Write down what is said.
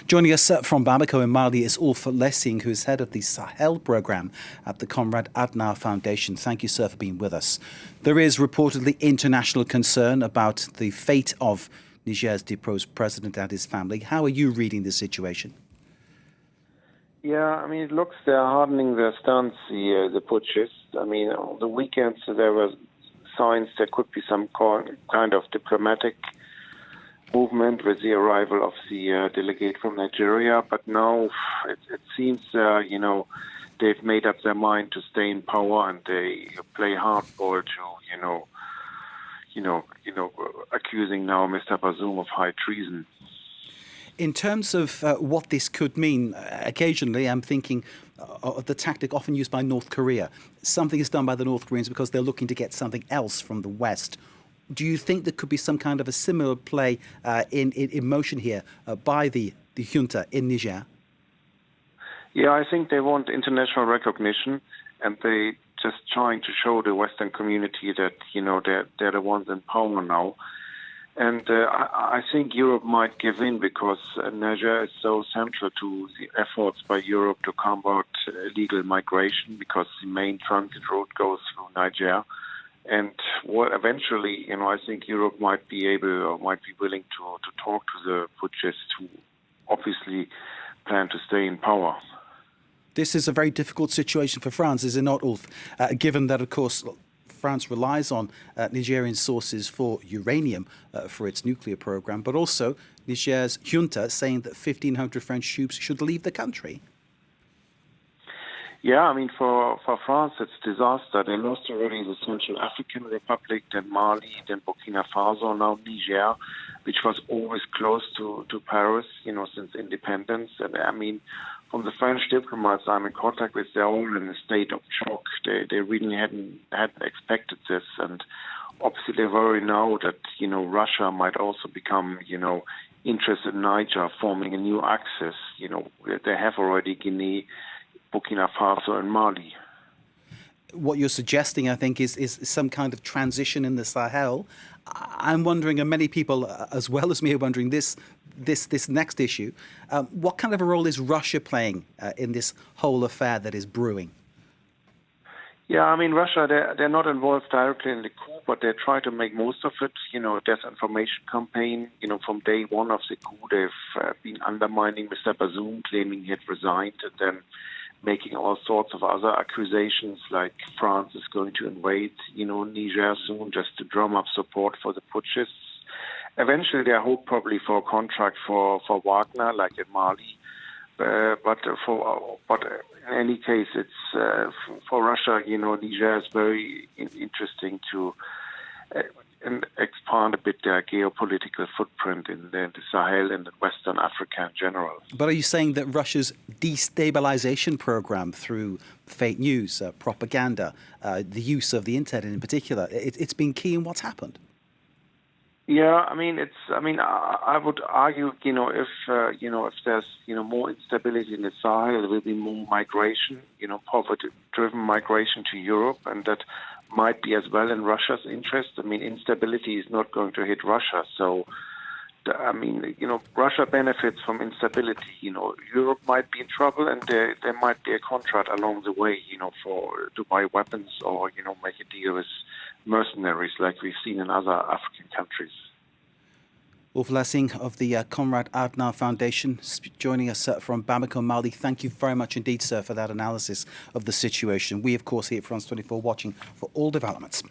Joining us from Bamako in Mali is Ulf Laessing, who is head of the Sahel Programme at the Konrad Adenauer Foundation. Thank you, sir, for being with us. There is reportedly international concern about the fate of Niger's deposed president and his family. How are you reading the situation? Yeah, it looks they're hardening their stance, the putschists. On the weekend there were signs there could be some kind of diplomatic movement with the arrival of the delegate from Nigeria, but now it seems, they've made up their mind to stay in power, and they play hardball to, accusing now Mr. Bazoum of high treason. In terms of what this could mean, occasionally I'm thinking of the tactic often used by North Korea. Something is done by the North Koreans because they're looking to get something else from the West. Do you think there could be some kind of a similar play in motion here by the junta in Niger? Yeah, I think they want international recognition, and they just trying to show the Western community that they're the ones in power now. And I think Europe might give in because Niger is so central to the efforts by Europe to combat illegal migration, because the main transit route goes through Niger. And eventually, I think Europe might be willing to talk to the putschists who obviously plan to stay in power. This is a very difficult situation for France, is it not, Ulf? Given that, of course, France relies on Nigerian sources for uranium for its nuclear program, but also Niger's junta saying that 1,500 French troops should leave the country. Yeah, for France, it's disaster. They lost already the Central African Republic, then Mali, then Burkina Faso, now Niger, which was always close to Paris, since independence. And from the French diplomats I'm in contact with, they're all in a state of shock. They really hadn't expected this, and obviously they worry now that Russia might also become interested in Niger, forming a new axis. They have already Guinea, Burkina Faso and Mali. What you're suggesting, I think, is some kind of transition in the Sahel. I'm wondering, and many people as well as me are wondering, this next issue, what kind of a role is Russia playing in this whole affair that is brewing? Yeah, Russia, they're not involved directly in the coup, but they try to make most of it. Disinformation campaign. From day one of the coup, they've been undermining Mr. Bazoum, claiming he had resigned, and then making all sorts of other accusations, like France is going to invade, Niger soon, just to drum up support for the putschists. Eventually, they hope probably for a contract for Wagner, like in Mali. But in any case, it's for Russia. Niger is very interesting to expand a bit their geopolitical footprint in the Sahel and in Western Africa in general. But are you saying that Russia's destabilization program through fake news, propaganda, the use of the internet in particular, it's been key in what's happened? Yeah, I would argue, if there's, more instability in the Sahel, there will be more migration, poverty-driven migration to Europe, and that might be as well in Russia's interest. Instability is not going to hit Russia, so, Russia benefits from instability. Europe might be in trouble, and there might be a contract along the way, to buy weapons or, make a deal with mercenaries like we've seen in other African countries. Ulf Laessing of the Konrad Adenauer Foundation joining us from Bamako, Mali. Thank you very much indeed, sir, for that analysis of the situation. We, of course, here at France 24 watching for all developments.